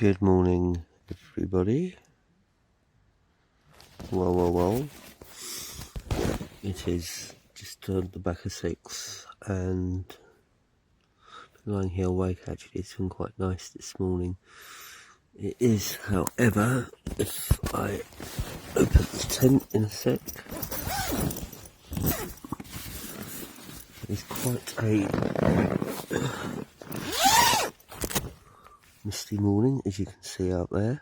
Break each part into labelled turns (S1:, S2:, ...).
S1: Good morning, everybody. Well. It is just turned the back of 6 and been lying here awake. Actually, it's been quite nice this morning. It is, however, if I open the tent in a sec, it's quite a misty morning, as you can see out there.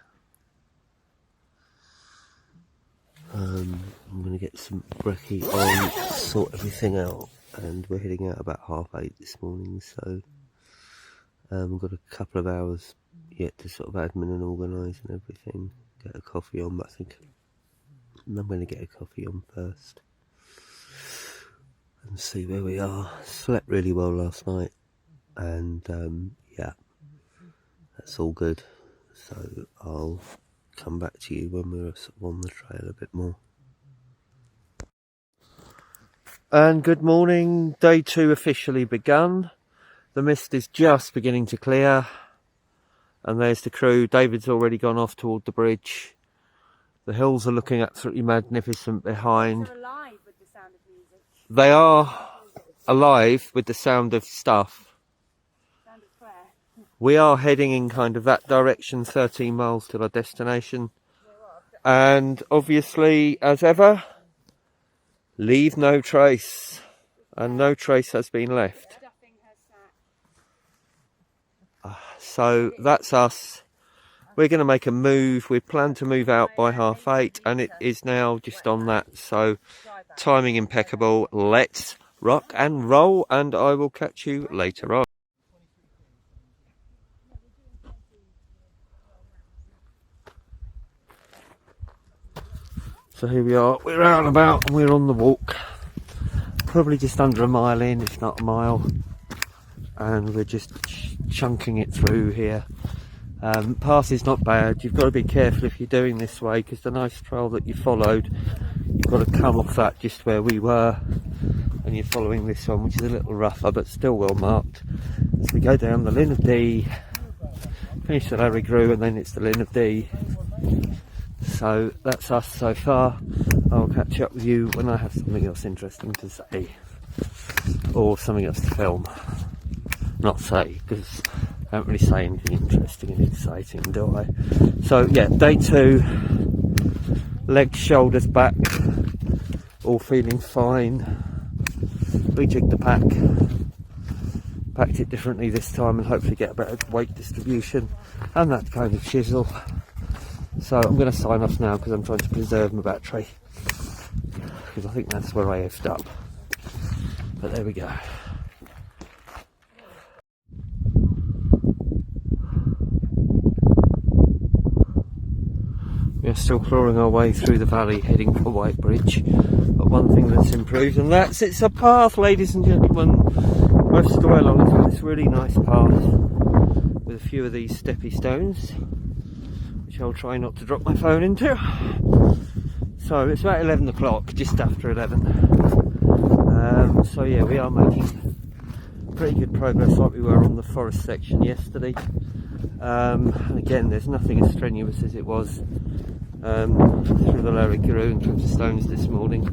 S1: I'm going to get some brekkie on, sort everything out, and we're heading out about 8:30 this morning, so we've got a couple of hours yet to sort of admin and organise and everything, get a coffee on, but I think I'm going to get a coffee on first and see where we are. Slept really well last night, and yeah, that's all good, so I'll come back to you when we're sort of on the trail a bit more. And good morning, day 2 officially begun. The mist is just beginning to clear, and there's the crew. David's already gone off toward the bridge. The hills are looking absolutely magnificent behind.
S2: They're alive with the sound of music.
S1: They are alive with the sound of stuff.
S2: Sound of prayer.
S1: We are heading in kind of that direction, 13 miles to our destination. And obviously, as ever, leave no trace. And no trace has been left. So that's us. We're going to make a move. We plan to move out by 8:30, and it is now just on that. So timing impeccable. Let's rock and roll, and I will catch you later on. So here we are, we're out and about and we're on the walk, probably just under a mile in, if not a mile, and we're just chunking it through here. Path is not bad. You've got to be careful if you're doing this way, because the nice trail that you followed, you've got to come off that just where we were, and you're following this one, which is a little rougher but still well marked. As we go down the Linn of Dee, finish the Larig Grhu, and then it's the Linn of Dee. So that's us so far. I'll catch up with you when I have something else interesting to say, or something else to film. Not say, because I don't really say anything interesting and exciting, do I? So yeah, day 2, legs, shoulders, back, all feeling fine. Rejigged the pack, packed it differently this time, and hopefully get a better weight distribution and that kind of chisel. So I'm going to sign off now, because I'm trying to preserve my battery, because I think that's where I effed up. But there we go. We are still clawing our way through the valley, heading for White Bridge. But one thing that's improved, and that's it's a path, ladies and gentlemen. Most of the way along, it's got this really nice path with a few of these steppy stones, which I'll try not to drop my phone into. So it's about 11 o'clock, just after 11. So yeah, we are making pretty good progress, like we were on the forest section yesterday. And again, there's nothing as strenuous as it was through the Larig Grhu and through the stones this morning.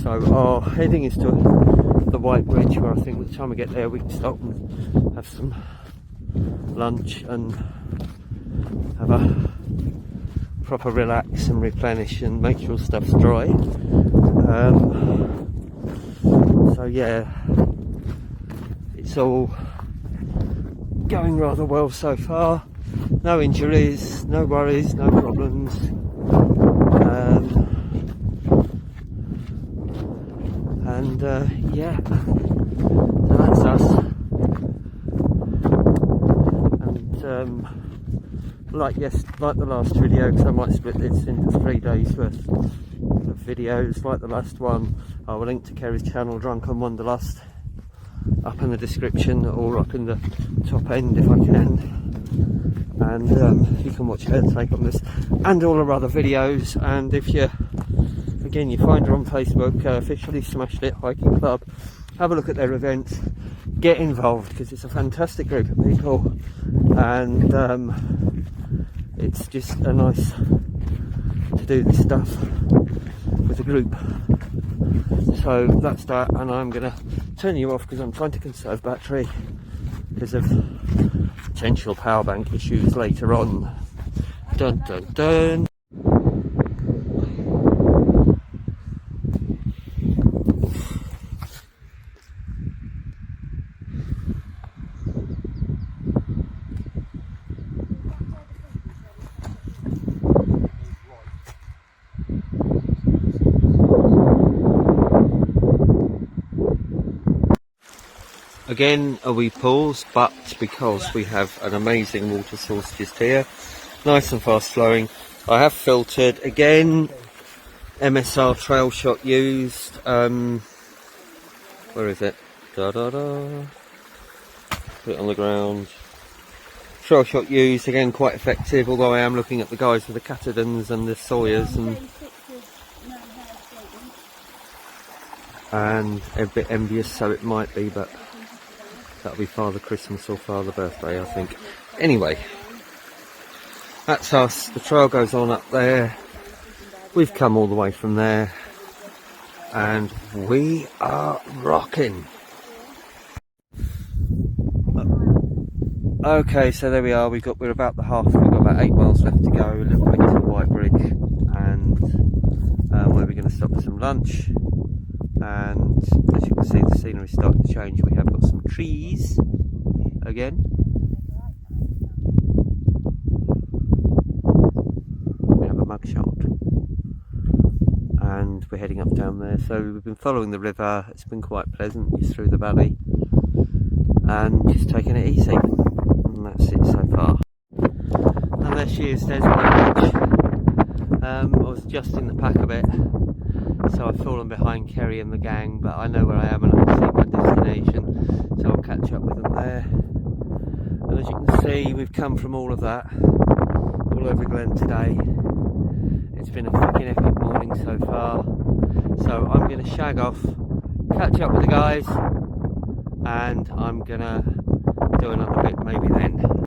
S1: So our heading is to the White Bridge, where I think by the time we get there we can stop and have some lunch and have a proper relax and replenish and make sure stuff's dry. So yeah, it's all going rather well so far. No injuries, no worries, no problems. Yeah, so that's us. And like the last video, because I might split this into 3 days worth of videos. Like the last one, I will link to Kerry's channel, Drunken Wanderlust, up in the description, or up in the top end if I can. And you can watch her take on this and all her other videos. And if you find her on Facebook, officially Smashed It Hiking Club, have a look at their events, get involved, because it's a fantastic group of people, and it's just a nice to do this stuff with a group. So that's that, and I'm going to turn you off because I'm trying to conserve battery because of potential power bank issues later on. Dun dun dun. Again, a wee pause, but because we have an amazing water source just here, nice and fast flowing. I have filtered again, MSR trail shot used. Where is it? Da da da. Put it on the ground. Trail shot used again, quite effective. Although I am looking at the guys with the Catadons and the Sawyers and a bit envious, so it might be, but that'll be Father Christmas or Father Birthday, I think. Anyway, that's us. The trail goes on up there. We've come all the way from there, and we are rocking. Okay, so there we are. We're about the half. We've got about 8 miles left to go. A little bit to the White Bridge, and where we're going to stop for some lunch. And as you can see, the scenery's starting to change. We have got some trees again. We have a mugshot, and we're heading up down there. So we've been following the river. It's been quite pleasant just through the valley, and just taking it easy. And that's it so far. And there she is. There's White Bridge. I was just in the pack a bit, so I've fallen behind Kerry and the gang, but I know where I am and I can see my destination, so I'll catch up with them there. And as you can see, we've come from all of that, all over Glen today. It's been a fucking epic morning so far, so I'm going to shag off, catch up with the guys, and I'm going to do another bit maybe then.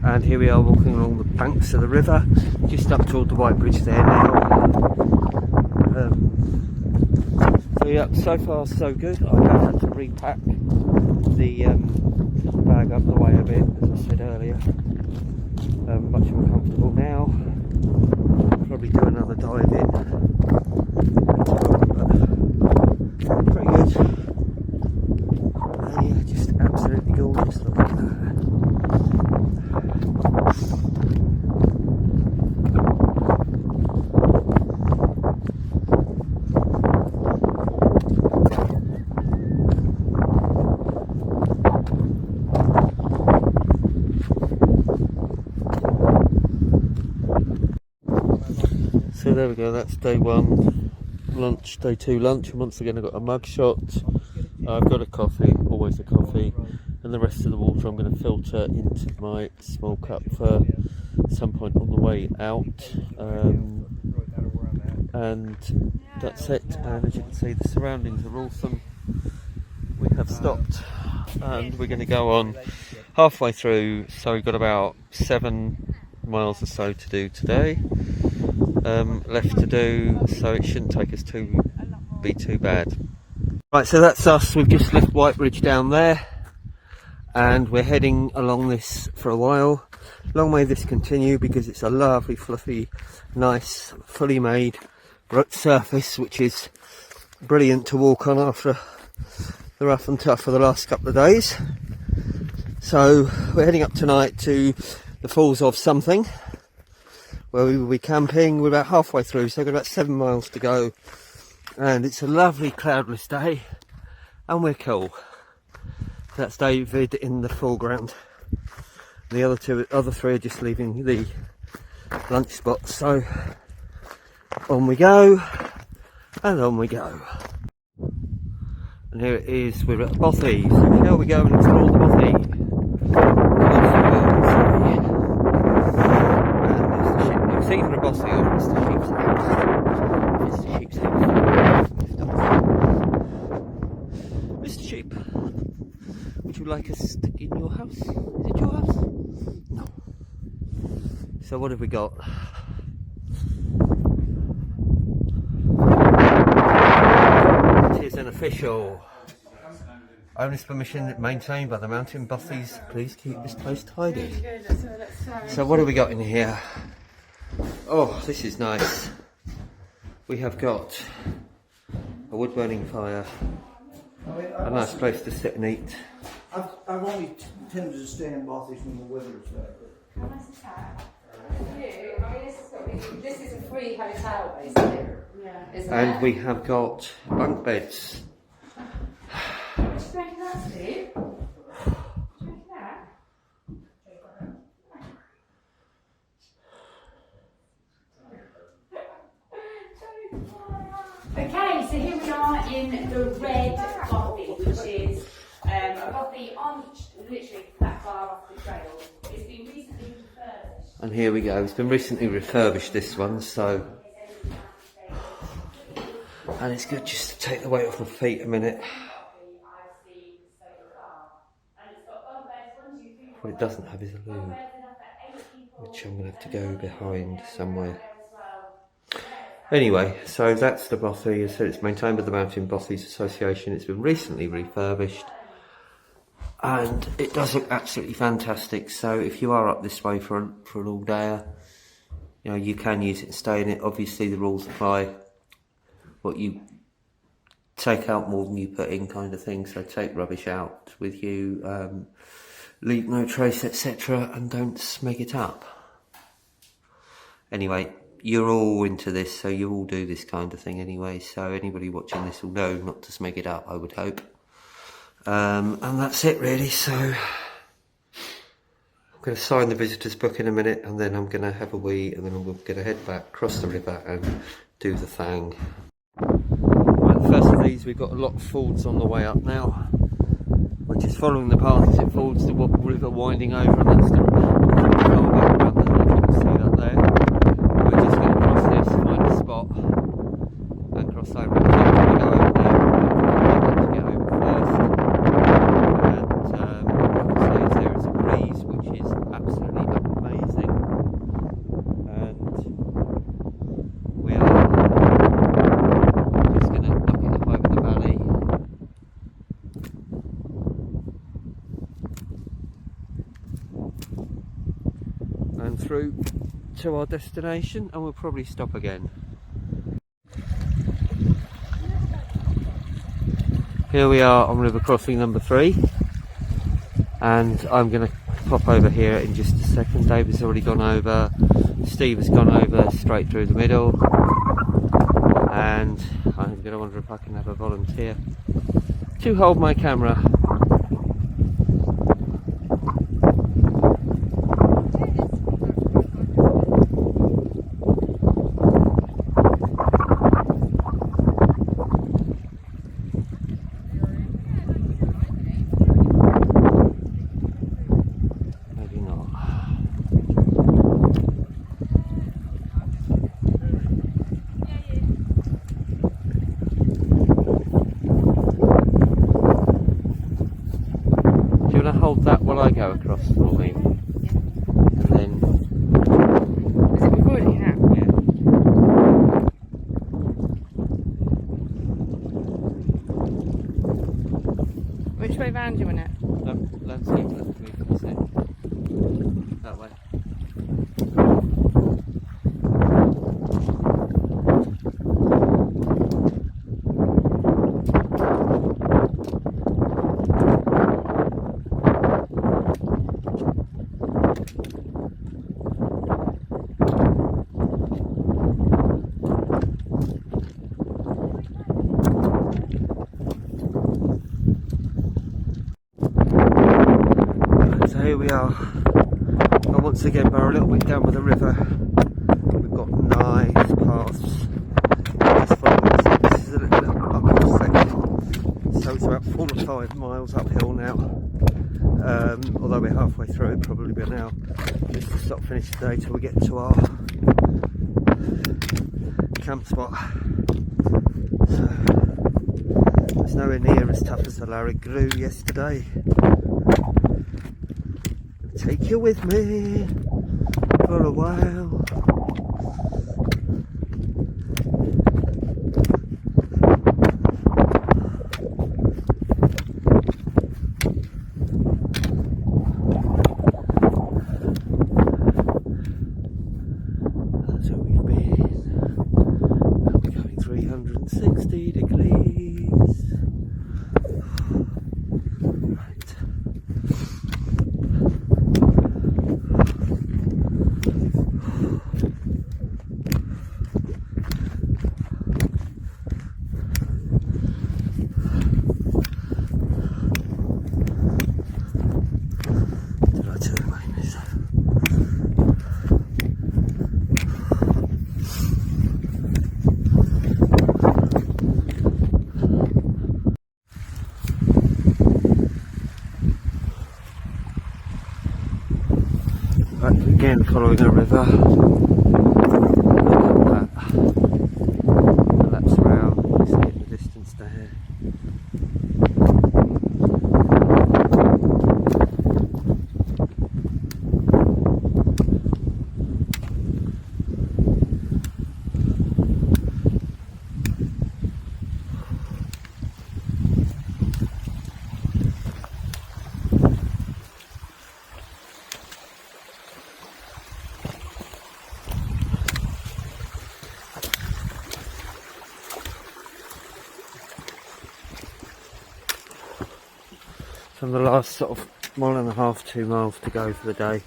S1: And here we are walking along the banks of the river, just up toward the White Bridge there now. So yeah, so far so good. I have had to repack the bag up the way a bit, as I said earlier. Much more comfortable now. Probably do another dive in. But pretty good. And yeah, just absolutely gorgeous. Look at that. So there we go, that's day one lunch, day two lunch, and once again I've got a mug shot, I've got a coffee, always a coffee, and the rest of the water I'm going to filter into my small cup for some point on the way out, and that's it. And as you can see, the surroundings are awesome. We have stopped and we're going to go on halfway through, so we've got about 7 miles or so to do today. Left to do, so it shouldn't take us be too bad. Right, so that's us. We've just left White Bridge down there, and we're heading along this for a while. Long may this continue, because it's a lovely, fluffy, nice, fully made surface, which is brilliant to walk on after the rough and tough for the last couple of days. So we're heading up tonight to the Falls of something, where we will be camping. We're about halfway through, so we've got about 7 miles to go, and it's a lovely cloudless day, and we're cool. That's David in the foreground. The other three are just leaving the lunch spot, so on we go, and on we go. And here it is, we're at Bothy, so shall we go and explore the Bothy? It's either a Bothy or Mr. Sheep's house. Mr. Sheep's house. Mr. Sheep, would you like a stick in your house? Is it your house? No. So what have we got? It is an official owner's permission maintained by the Mountain Bothys. Please keep this place tidy. So what have we got in here? Oh, this is nice. We have got a wood burning fire, a nice place to sit and eat.
S3: I've only tended to stay in Bothy when the weather's better.
S2: This is a free hotel, basically. Yeah.
S1: And we have got bunk beds.
S2: What you drinking that, Steve? Drinking that? Okay, so here we are in the Red Bothy, which is a bothy on literally that far off the trail. It's been recently refurbished.
S1: And here we go. It's been recently refurbished, this one, so. And it's good just to take the weight off my feet a minute. What it doesn't have is a loo, which I'm going to have to go behind somewhere. Anyway, so that's the Bothy. As I said, it's maintained by the Mountain Bothys Association. It's been recently refurbished and it does look absolutely fantastic. So if you are up this way for an all-dayer, you know, you can use it and stay in it. Obviously the rules apply. What you take out more than you put in, kind of thing. So take rubbish out with you, leave no trace, etc., and don't smeg it up. Anyway, you're all into this, so you all do this kind of thing anyway, so anybody watching this will know not to smeg it up, I would hope. And that's it really. So I'm going to sign the visitors book in a minute, and then I'm going to have a wee, and then I'm going to head back, cross the river and do the thing. Right, the first of these, we've got a lot of fords on the way up now. We're just following the path as it fords, the river winding over, and that's the see that there. We're just going to cross this, find a spot, and cross over. We're going to go over there. I'd like to get over first. And what I can say is there is a breeze which is absolutely amazing. And we are just going to knock it up over the valley. And through to our destination, and we'll probably stop again. Here we are on river crossing number 3, and I'm going to pop over here in just a second. David's already gone over, Steve has gone over straight through the middle, and I'm going to wonder if I can have a volunteer to hold my camera. Hold that while I go across for me. And then.
S2: Is it recording now?
S1: Yeah.
S2: Which way round do you want it?
S1: Landscape left me for a sec. That way. So here we are, and once again we're a little bit down by the river. We've got nice paths. Just following this is a little uphill section, so it's about 4 or 5 miles uphill now. Although we're halfway through it, probably by now. Just to stop finish today till we get to our camp spot. So it's nowhere near as tough as the Larig Grhu yesterday. Take you with me. for a while. That's where we've been. We're going 360 degrees. Right. Did I turn my nose? Right, again following a river. Look at that. Laps round, you see it in the distance there. So the last sort of 1.5, 2 miles to go for the day.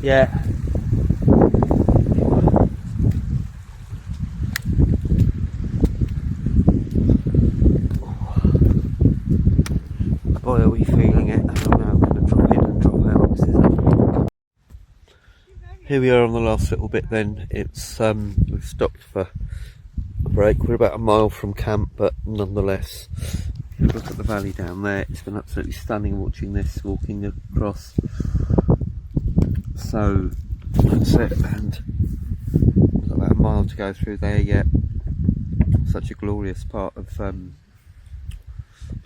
S1: Yeah. Boy, are we feeling it. I'm now going to drop in and drop out. Here we are on the last little bit then. It's we've stopped for a break. We're about a mile from camp, but nonetheless, look at the valley down there. It's been absolutely stunning watching this, walking across. So that's it, and we've got about a mile to go through there yet. Such a glorious part of the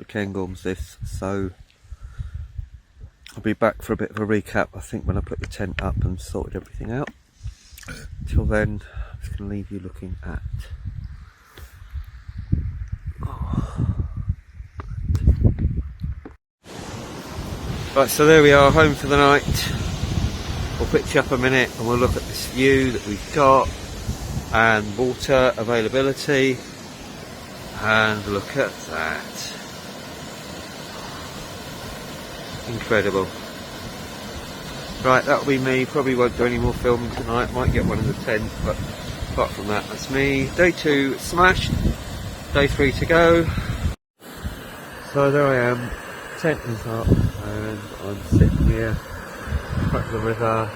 S1: Cairngorms this. So I'll be back for a bit of a recap, I think, when I put the tent up and sorted everything out. Till then, I'm just going to leave you looking at... Right, so there we are, home for the night. We'll pitch up a minute and we'll look at this view that we've got, and water availability, and look at that. Incredible. Right, that'll be me. Probably won't do any more filming tonight. Might get one in the tent, but apart from that, that's me. Day 2 smashed. Day 3 to go. So there I am. Tent is up, and I'm sitting here back of the river.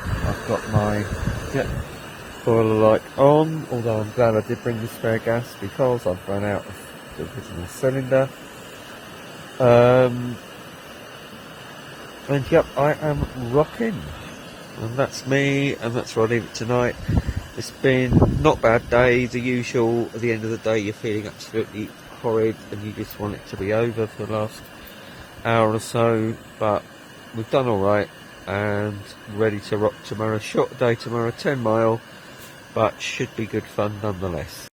S1: I've got my jet boiler light on, although I'm glad I did bring the spare gas because I've run out of the original cylinder. And yep, I am rocking, and that's me, and that's where I leave it tonight. It's been not a bad day. The usual, at the end of the day you're feeling absolutely horrid and you just want it to be over for the last hour or so, but we've done alright and ready to rock tomorrow. Short day tomorrow, 10 mile, but should be good fun nonetheless.